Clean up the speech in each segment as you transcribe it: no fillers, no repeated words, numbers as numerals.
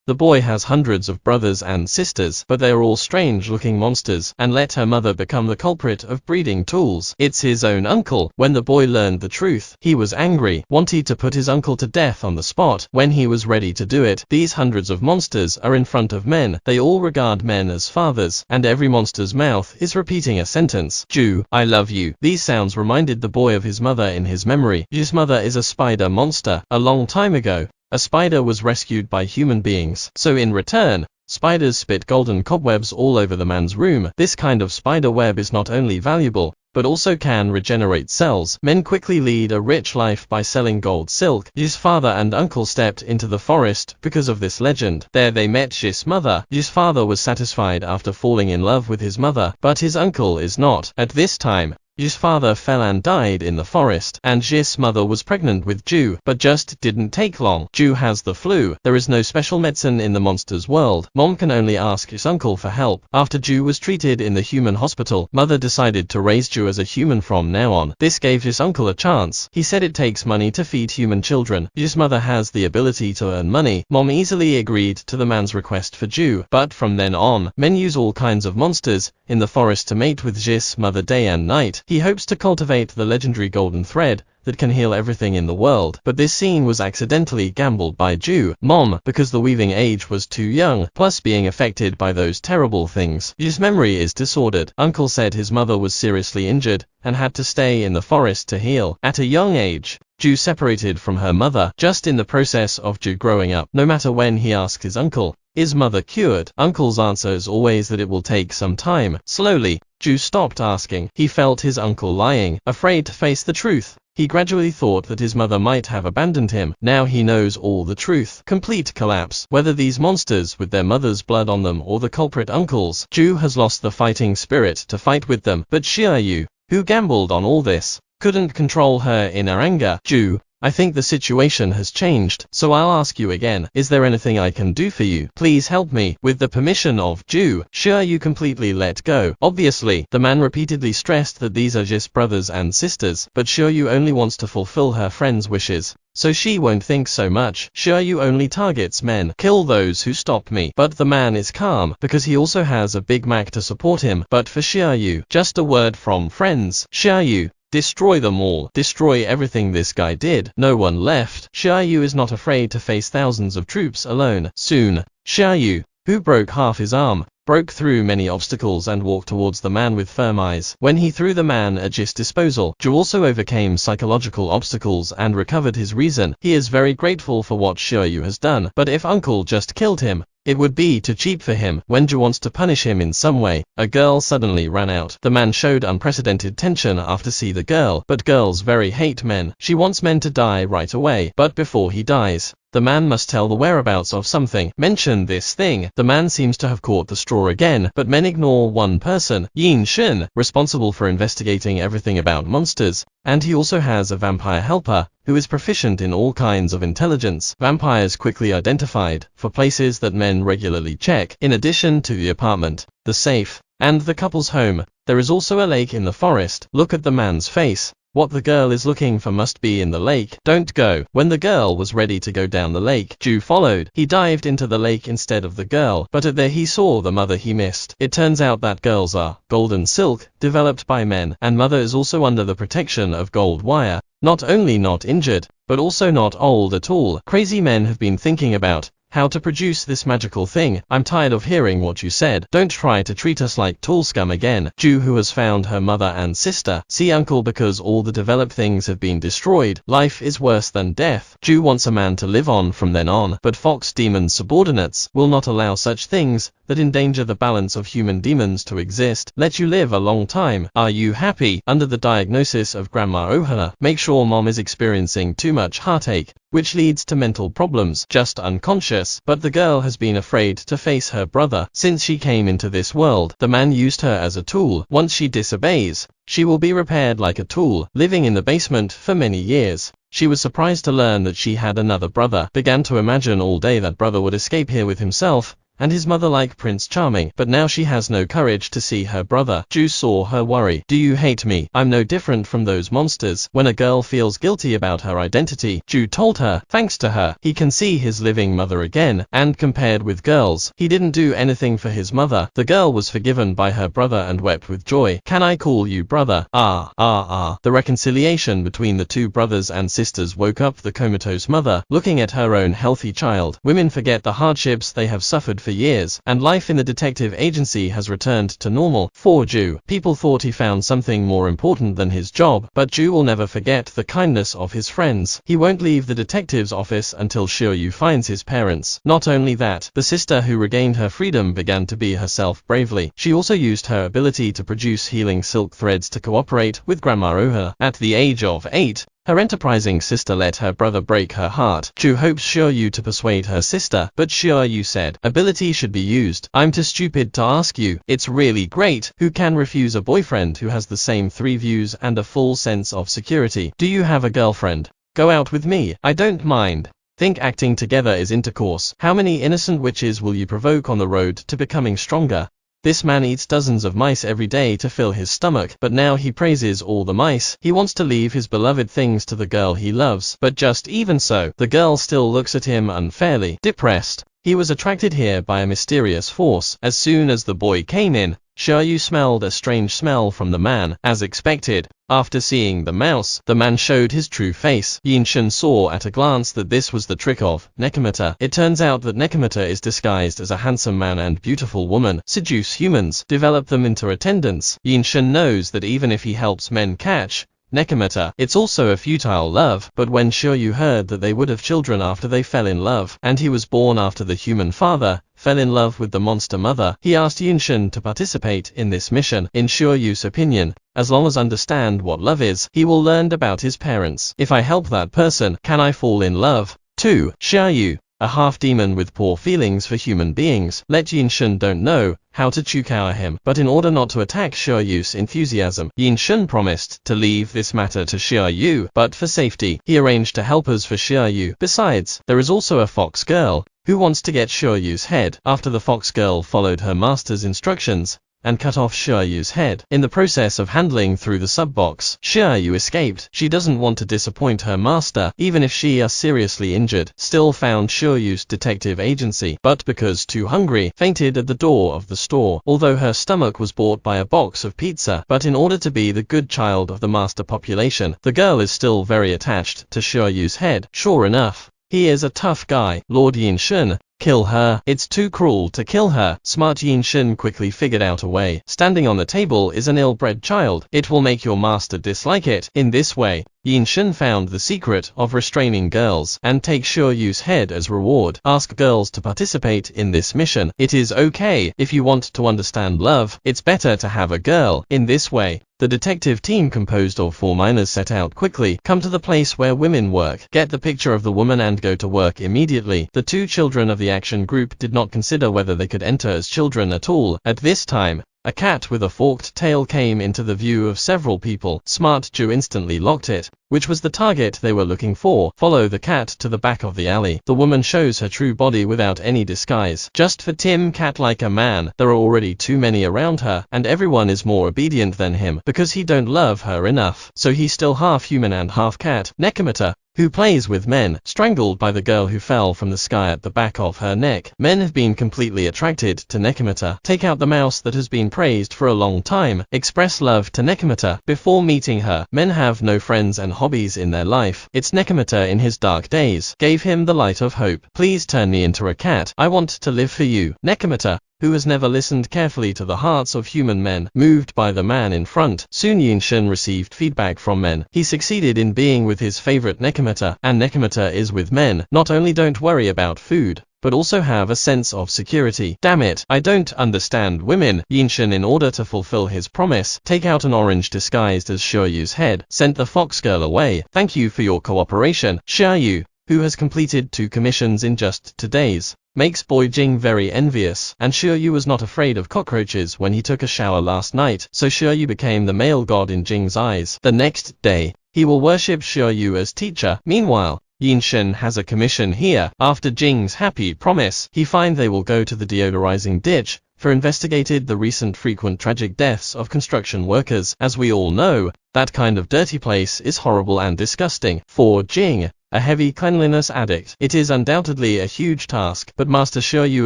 The boy has hundreds of brothers and sisters, but they are all strange-looking monsters, and let her mother become the culprit of breeding tools. It's his own uncle. When the boy learned the truth, he was angry, wanted to put his uncle to death on the spot. When he was ready to do it, these hundreds of monsters are in front of men. They all regard men as fathers, and every monster's mouth is repeating a sentence. Ju, I love you. These sounds reminded the boy of his mother in his memory. Ju's mother is a spider monster. A long time ago, a spider was rescued by human beings. So in return, spiders spit golden cobwebs all over the man's room. This kind of spider web is not only valuable, but also can regenerate cells. Men quickly lead a rich life by selling gold silk. Ju's father and uncle stepped into the forest because of this legend. There they met Ju's mother. Ju's father was satisfied after falling in love with his mother, but his uncle is not. At this time, Ju's father fell and died in the forest, and Ju's mother was pregnant with Ju, but just didn't take long. Ju has the flu. There is no special medicine in the monster's world. Mom can only ask his uncle for help. After Ju was treated in the human hospital, mother decided to raise Ju as a human from now on. This gave his uncle a chance. He said it takes money to feed human children. Ju's mother has the ability to earn money. Mom easily agreed to the man's request for Ju, but from then on, men use all kinds of monsters in the forest to mate with Ju's mother day and night. He hopes to cultivate the legendary golden thread that can heal everything in the world, but this scene was accidentally gambled by Ju, Mom, because the weaving age was too young, plus being affected by those terrible things. Ju's memory is disordered. Uncle said his mother was seriously injured and had to stay in the forest to heal. At a young age, Ju separated from her mother. Just in the process of Ju growing up, no matter when he asked his uncle, is mother cured? Uncle's answer is always that it will take some time. Slowly, Ju stopped asking. He felt his uncle lying. Afraid to face the truth, he gradually thought that his mother might have abandoned him. Now he knows all the truth. Complete collapse. Whether these monsters with their mother's blood on them or the culprit uncles, Ju has lost the fighting spirit to fight with them. But Xiaoyu, who gambled on all this, couldn't control her inner anger. Ju, I think the situation has changed, so I'll ask you again, is there anything I can do for you? Please help me. With the permission of Ju, Xiaoyu completely let go. Obviously, the man repeatedly stressed that these are just brothers and sisters, but Xiaoyu only wants to fulfill her friend's wishes, so she won't think so much. Xiaoyu only targets men. Kill those who stop me. But the man is calm, because he also has a Big Mac to support him. But for Xiaoyu, just a word from friends. Xiaoyu, destroy them all. Destroy everything this guy did. No one left. Xiaoyu is not afraid to face thousands of troops alone. Soon, Xiaoyu, who broke half his arm, broke through many obstacles and walked towards the man with firm eyes. When he threw the man at Ju's disposal, Ju also overcame psychological obstacles and recovered his reason. He is very grateful for what Xiaoyu has done, but if uncle just killed him, it would be too cheap for him. When Ju wants to punish him in some way, a girl suddenly ran out. The man showed unprecedented tension after see the girl, but girls very hate men. She wants men to die right away, but before he dies, the man must tell the whereabouts of something. Mention this thing. The man seems to have caught the straw again, but men ignore one person, Yin Shin, responsible for investigating everything about monsters, and he also has a vampire helper, who is proficient in all kinds of intelligence. Vampires quickly identified for places that men regularly check. In addition to the apartment, the safe, and the couple's home, there is also a lake in the forest. Look at the man's face. What the girl is looking for must be in the lake. Don't go. When the girl was ready to go down the lake, Ju followed. He dived into the lake instead of the girl, but at there he saw the mother he missed. It turns out that girls are golden silk, developed by men, and mother is also under the protection of gold wire. Not only not injured, but also not old at all. Crazy men have been thinking about how to produce this magical thing. I'm tired of hearing what you said. Don't try to treat us like tool scum again. Ju, who has found her mother and sister, see uncle, because all the developed things have been destroyed. Life is worse than death. Ju wants a man to live on from then on, but Fox Demon's subordinates will not allow such things that endanger the balance of human demons to exist. Let you live a long time. Are you happy? Under the diagnosis of Grandma Ohana, make sure mom is experiencing too much heartache, which leads to mental problems, just unconscious. But the girl has been afraid to face her brother. Since she came into this world, the man used her as a tool. Once she disobeys, she will be repaired like a tool. Living in the basement for many years, she was surprised to learn that she had another brother. Began to imagine all day that brother would escape here with himself, and his mother like Prince Charming, but now she has no courage to see her brother. Ju saw her worry. Do you hate me? I'm no different from those monsters. When a girl feels guilty about her identity, Ju told her, thanks to her, he can see his living mother again, and compared with girls, he didn't do anything for his mother. The girl was forgiven by her brother and wept with joy. Can I call you brother? The reconciliation between the two brothers and sisters woke up the comatose mother, looking at her own healthy child. Women forget the hardships they have suffered for years, and life in the detective agency has returned to normal. For Ju, people thought he found something more important than his job, but Ju will never forget the kindness of his friends. He won't leave the detective's office until Shiryu finds his parents. Not only that, the sister who regained her freedom began to be herself bravely. She also used her ability to produce healing silk threads to cooperate with Grandma Oha. At the age of 8, her enterprising sister let her brother break her heart. Ju hopes Shiryu to persuade her sister, but Shiryu said, ability should be used. I'm too stupid to ask you. It's really great. Who can refuse a boyfriend who has the same 3 views and a full sense of security? Do you have a girlfriend? Go out with me. I don't mind. Think acting together is intercourse. How many innocent witches will you provoke on the road to becoming stronger? This man eats dozens of mice every day to fill his stomach, but now he praises all the mice. He wants to leave his beloved things to the girl he loves, but just even so, the girl still looks at him unfairly. Depressed, he was attracted here by a mysterious force. As soon as the boy came in, Shiryu smelled a strange smell from the man. As expected, after seeing the mouse, the man showed his true face. Yinshin saw at a glance that this was the trick of Nekomata. It turns out that Nekomata is disguised as a handsome man and beautiful woman, seduce humans, develop them into attendants. Yinshin knows that even if he helps men catch Nekomata, it's also a futile love. But when Shiryu heard that they would have children after they fell in love, and he was born after the human father fell in love with the monster mother, he asked Yinshin to participate in this mission. In Shiryu's opinion, as long as understand what love is, he will learn about his parents. If I help that person, can I fall in love? 2. Shiryu, a half-demon with poor feelings for human beings, let Yinshin don't know how to chukawa him, but in order not to attack Shiryu's enthusiasm, Yinshin promised to leave this matter to Shiryu, but for safety, he arranged to helpers for Shiryu. Besides, there is also a fox girl who wants to get Shiryu's head. After the fox girl followed her master's instructions and cut off Shiryu's head. In the process of handling through the sub-box, Shiryu escaped. She doesn't want to disappoint her master, even if she is seriously injured. Still found Shiryu's detective agency, but because too hungry, fainted at the door of the store. Although her stomach was bought by a box of pizza, but in order to be the good child of the master population, the girl is still very attached to Shiryu's head. Sure enough, he is a tough guy. Lord Yinshin, kill her. It's too cruel to kill her. Smart Yinshin quickly figured out a way. Standing on the table is an ill-bred child. It will make your master dislike it. In this way, Yinshin found the secret of restraining girls and take Shiryu's head as reward. Ask girls to participate in this mission. It is okay. If you want to understand love, it's better to have a girl. In this way, the detective team composed of 4 miners set out quickly, come to the place where women work, get the picture of the woman and go to work immediately. The 2 children of the action group did not consider whether they could enter as children at all. At this time, a cat with a forked tail came into the view of several people. Smart Ju instantly locked it, which was the target they were looking for. Follow the cat to the back of the alley. The woman shows her true body without any disguise. Just for Tim cat like a man. There are already too many around her, and everyone is more obedient than him, because he don't love her enough. So he's still half human and half cat. Nekomata, who plays with men, strangled by the girl who fell from the sky at the back of her neck. Men have been completely attracted to Nekomata. Take out the mouse that has been praised for a long time. Express love to Nekomata. Before meeting her, men have no friends and hobbies in their life. It's Nekomata in his dark days. Gave him the light of hope. Please turn me into a cat. I want to live for you. Nekomata, who has never listened carefully to the hearts of human men, moved by the man in front. Soon Yinshin received feedback from men. He succeeded in being with his favorite Nekomata, and Nekomata is with men. Not only don't worry about food, but also have a sense of security. Damn it, I don't understand women. Yinshin, in order to fulfill his promise, take out an orange disguised as Shiryu's head, sent the fox girl away. Thank you for your cooperation. Shiryu, who has completed 2 commissions in just 2 days, makes Boy Jing very envious, and Shiryu was not afraid of cockroaches when he took a shower last night, so Shiryu became the male god in Jing's eyes. The next day, he will worship Shiryu as teacher. Meanwhile, Yin Shen has a commission here. After Jing's happy promise, he find they will go to the deodorizing ditch for investigated the recent frequent tragic deaths of construction workers. As we all know, that kind of dirty place is horrible and disgusting. For Jing, a heavy cleanliness addict, it is undoubtedly a huge task, but Master Xiaoyu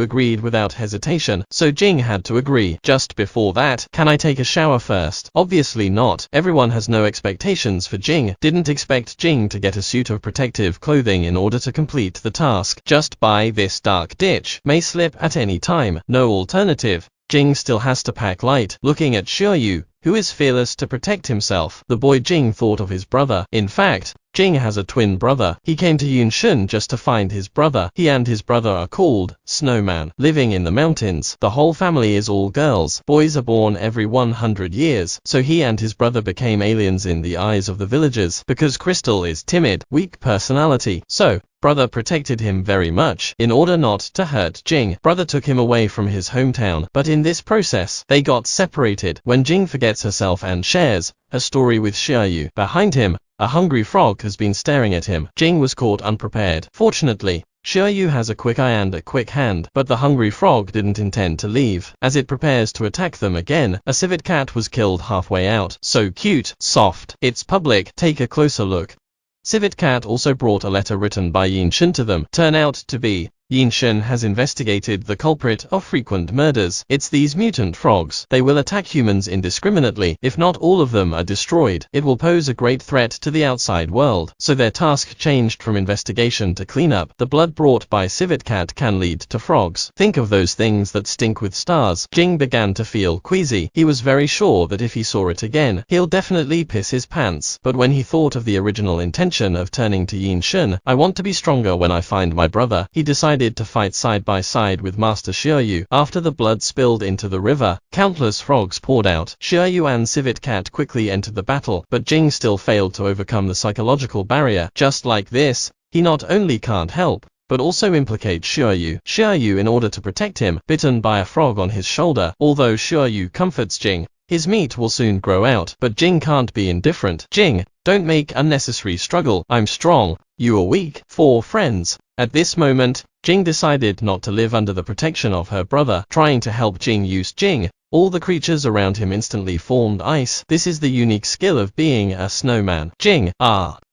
agreed without hesitation, so Jing had to agree. Just before that, can I take a shower first? Obviously not. Everyone has no expectations for Jing. Didn't expect Jing to get a suit of protective clothing in order to complete the task. Just by this dark ditch, may slip at any time. No alternative. Jing still has to pack light. Looking at Xiaoyu, who is fearless to protect himself, the boy Jing thought of his brother. In fact, Jing has a twin brother. He came to Yunshun just to find his brother. He and his brother are called Snowman, living in the mountains. The whole family is all girls. Boys are born every 100 years, so he and his brother became aliens in the eyes of the villagers. Because Crystal is timid, weak personality, so brother protected him very much. In order not to hurt Jing, brother took him away from his hometown, but in this process, they got separated. When Jing forgets herself and shares a story with Xiaoyu, behind him, a hungry frog has been staring at him. Jing was caught unprepared. Fortunately, Xiaoyu has a quick eye and a quick hand, but the hungry frog didn't intend to leave. As it prepares to attack them again, a civet cat was killed halfway out. So cute, soft, it's public. Take a closer look. Civet cat also brought a letter written by Yin Shen to them. Turn out to be, Yin Shen has investigated the culprit of frequent murders. It's these mutant frogs. They will attack humans indiscriminately. If not all of them are destroyed, it will pose a great threat to the outside world. So their task changed from investigation to cleanup. The blood brought by civet cat can lead to frogs. Think of those things that stink with stars. Jing began to feel queasy. He was very sure that if he saw it again, he'll definitely piss his pants. But when he thought of the original intention of turning to Yin Shen, I want to be stronger when I find my brother, he decided to fight side by side with Master Xiaoyu. After the blood spilled into the river, countless frogs poured out. Xiaoyu and civet cat quickly entered the battle, but Jing still failed to overcome the psychological barrier. Just like this, he not only can't help, but also implicate Xiaoyu. Xiaoyu, in order to protect him, bitten by a frog on his shoulder. Although Xiaoyu comforts Jing, his meat will soon grow out, but Jing can't be indifferent. Jing, don't make unnecessary struggle. I'm strong, you are weak. 4 friends. At this moment, Jing decided not to live under the protection of her brother. Trying to help Jing use Jing, all the creatures around him instantly formed ice. This is the unique skill of being a snowman. Jing,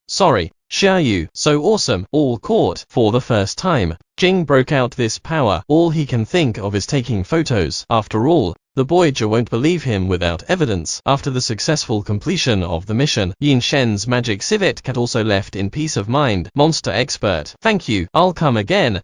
sorry, Xiaoyu, so awesome, all caught. For the first time, Jing broke out this power. All he can think of is taking photos. After all, the boy won't believe him without evidence. After the successful completion of the mission, Yin Shen's magic civet cat also left in peace of mind. Monster expert, thank you, I'll come again.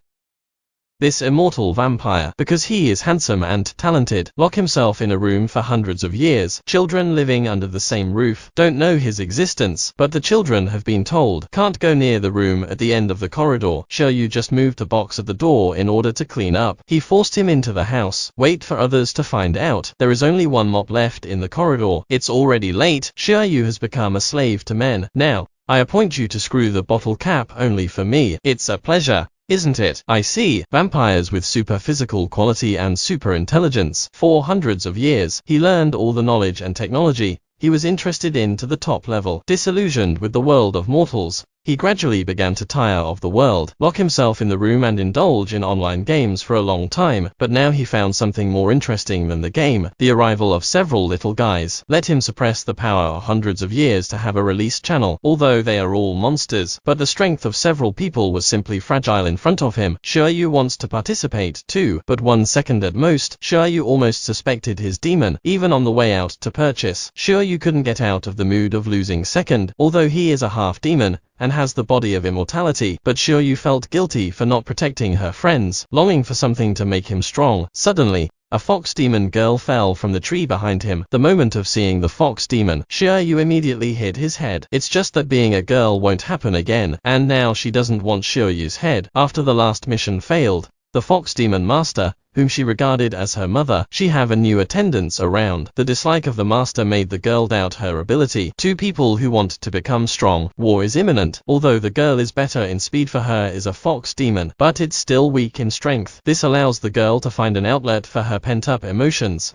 This immortal vampire, because he is handsome and talented, lock himself in a room for hundreds of years. Children living under the same roof don't know his existence, but the children have been told, can't go near the room at the end of the corridor. Xiaoyu just moved the box at the door in order to clean up. He forced him into the house. Wait for others to find out. There is only one mop left in the corridor. It's already late. Xiaoyu has become a slave to men. Now, I appoint you to screw the bottle cap only for me. It's a pleasure, isn't it? I see. Vampires with super physical quality and super intelligence. For hundreds of years, he learned all the knowledge and technology he was interested in to the top level. Disillusioned with the world of mortals, he gradually began to tire of the world, lock himself in the room and indulge in online games for a long time. But now he found something more interesting than the game. The arrival of several little guys let him suppress the power of hundreds of years to have a release channel. Although they are all monsters, but the strength of several people was simply fragile in front of him. Xiaoyu wants to participate too, but 1 second at most. Xiaoyu almost suspected his demon. Even on the way out to purchase, Xiaoyu couldn't get out of the mood of losing second. Although he is a half demon and has the body of immortality, but Xiaoyu felt guilty for not protecting her friends, longing for something to make him strong. Suddenly, a fox demon girl fell from the tree behind him. The moment of seeing the fox demon, Xiaoyu immediately hid his head. It's just that being a girl won't happen again, and now she doesn't want Xiaoyu's head. After the last mission failed, the fox demon master, whom she regarded as her mother, she have a new attendants around. The dislike of the master made the girl doubt her ability. 2 people who want to become strong. War is imminent. Although the girl is better in speed, for her is a fox demon, but it's still weak in strength. This allows the girl to find an outlet for her pent-up emotions.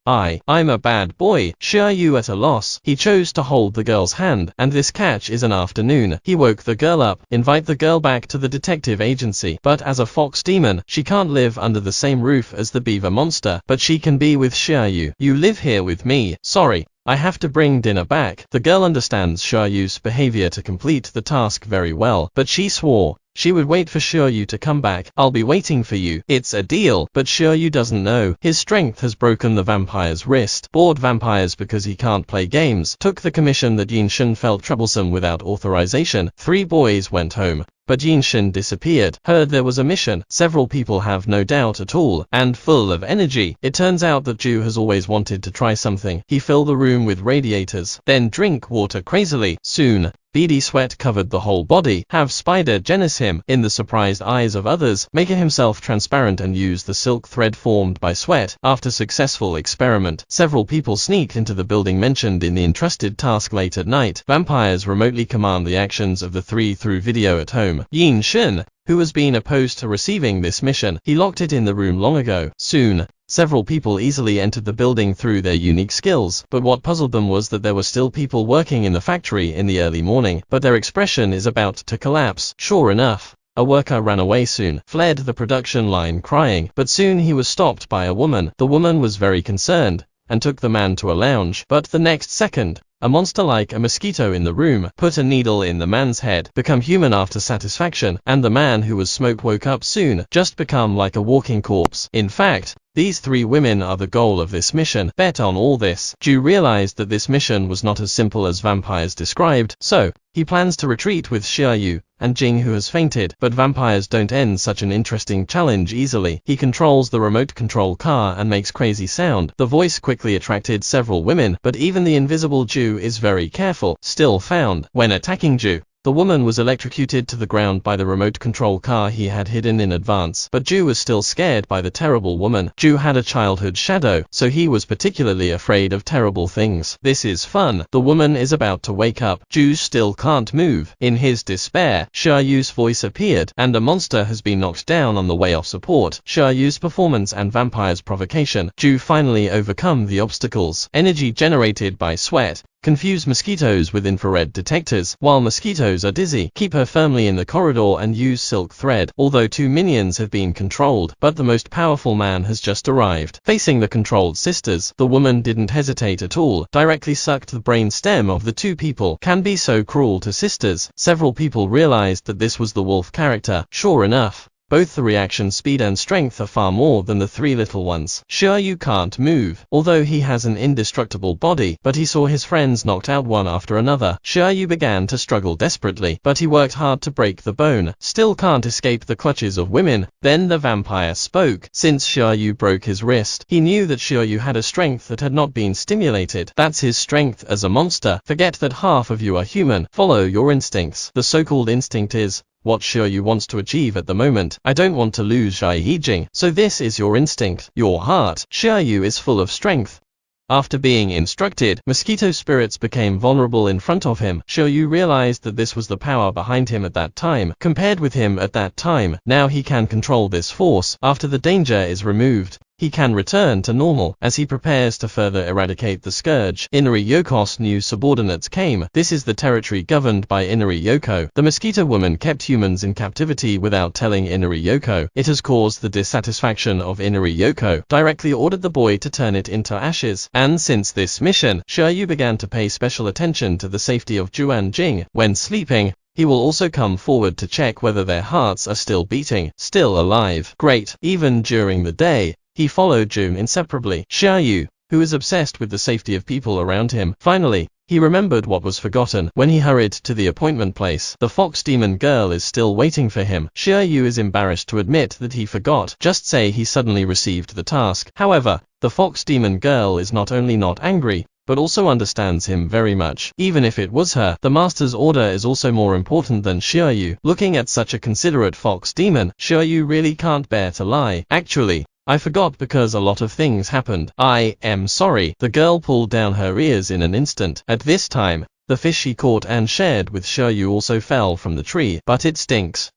I'm a bad boy. Xiaoyu at a loss. He chose to hold the girl's hand, and this catch is an afternoon. He woke the girl up, invite the girl back to the detective agency, but as a fox demon, she can't live under the same roof as the beaver monster, but she can be with Xiaoyu. You live here with me. Sorry, I have to bring dinner back. The girl understands Xiaoyu's behavior to complete the task very well, but she swore she would wait for Xiaoyu to come back. I'll be waiting for you. It's a deal. But Xiaoyu doesn't know. His strength has broken the vampire's wrist. Bored vampires because he can't play games. Took the commission that Yinshin felt troublesome without authorization. 3 boys went home. But Yinshin disappeared. Heard there was a mission. Several people have no doubt at all, and full of energy. It turns out that Ju has always wanted to try something. He fill the room with radiators, then drink water crazily. Soon, beady sweat covered the whole body. Have Spider Genesis him in the surprised eyes of others, making himself transparent and use the silk thread formed by sweat. After successful experiment, several people sneaked into the building mentioned in the entrusted task late at night. Vampires remotely command the actions of the 3 through video at home. Yinshin, who has been opposed to receiving this mission, he locked it in the room long ago. Soon, several people easily entered the building through their unique skills, but what puzzled them was that there were still people working in the factory in the early morning, but their expression is about to collapse. Sure enough, a worker ran away soon, fled the production line crying, but soon he was stopped by a woman. The woman was very concerned, and took the man to a lounge, but the next second, a monster like a mosquito in the room put a needle in the man's head, become human after satisfaction, and the man who was smoked woke up soon, just become like a walking corpse. In fact, these 3 women are the goal of this mission. Bet on all this. Ju realized that this mission was not as simple as vampires described, so he plans to retreat with Xiaoyu and Jing, who has fainted. But vampires don't end such an interesting challenge easily. He controls the remote control car and makes crazy sound. The voice quickly attracted several women, but even the invisible Ju is very careful. Still found. When attacking Ju, the woman was electrocuted to the ground by the remote control car he had hidden in advance, but Ju was still scared by the terrible woman. Ju had a childhood shadow, so he was particularly afraid of terrible things. This is fun. The woman is about to wake up. Ju still can't move. In his despair, Xiaoyu's voice appeared, and a monster has been knocked down on the way off support. Xiaoyu's performance and vampire's provocation. Ju finally overcome the obstacles. Energy generated by sweat. Confuse mosquitoes with infrared detectors. While mosquitoes are dizzy, keep her firmly in the corridor and use silk thread. Although 2 minions have been controlled, but the most powerful man has just arrived. Facing the controlled sisters, the woman didn't hesitate at all, directly sucked the brain stem of the 2 people. Can be so cruel to sisters. Several people realized that this was the wolf character. Sure enough, both the reaction speed and strength are far more than the 3 little ones. Xiaoyu can't move, although he has an indestructible body, but he saw his friends knocked out one after another. Xiaoyu began to struggle desperately, but he worked hard to break the bone. Still can't escape the clutches of women. Then the vampire spoke. Since Xiaoyu broke his wrist, he knew that Xiaoyu had a strength that had not been stimulated. That's his strength as a monster. Forget that half of you are human. Follow your instincts. The so-called instinct is what Xiaoyu wants to achieve at the moment. I don't want to lose Zhai Yijing, so this is your instinct, your heart. Xiaoyu is full of strength. After being instructed, mosquito spirits became vulnerable in front of him. Xiaoyu realized that this was the power behind him at that time. Compared with him at that time, now he can control this force. After the danger is removed, he can return to normal. As he prepares to further eradicate the scourge, Inari Yoko's new subordinates came. This is the territory governed by Inari Yoko. The mosquito woman kept humans in captivity without telling Inari Yoko. It has caused the dissatisfaction of Inari Yoko, directly ordered the boy to turn it into ashes. And since this mission, Xiaoyu began to pay special attention to the safety of Zhu and Jing. When sleeping, he will also come forward to check whether their hearts are still beating, still alive. Great. Even during the day, he followed June inseparably. Xiaoyu, who is obsessed with the safety of people around him, finally, he remembered what was forgotten. When he hurried to the appointment place, the fox demon girl is still waiting for him. Xiaoyu is embarrassed to admit that he forgot. Just say he suddenly received the task. However, the fox demon girl is not only not angry, but also understands him very much. Even if it was her, the master's order is also more important than Xiaoyu. Looking at such a considerate fox demon, Xiaoyu really can't bear to lie. Actually, I forgot because a lot of things happened. I am sorry. The girl pulled down her ears in an instant. At this time, the fish she caught and shared with Xiaoyu also fell from the tree, but it stinks.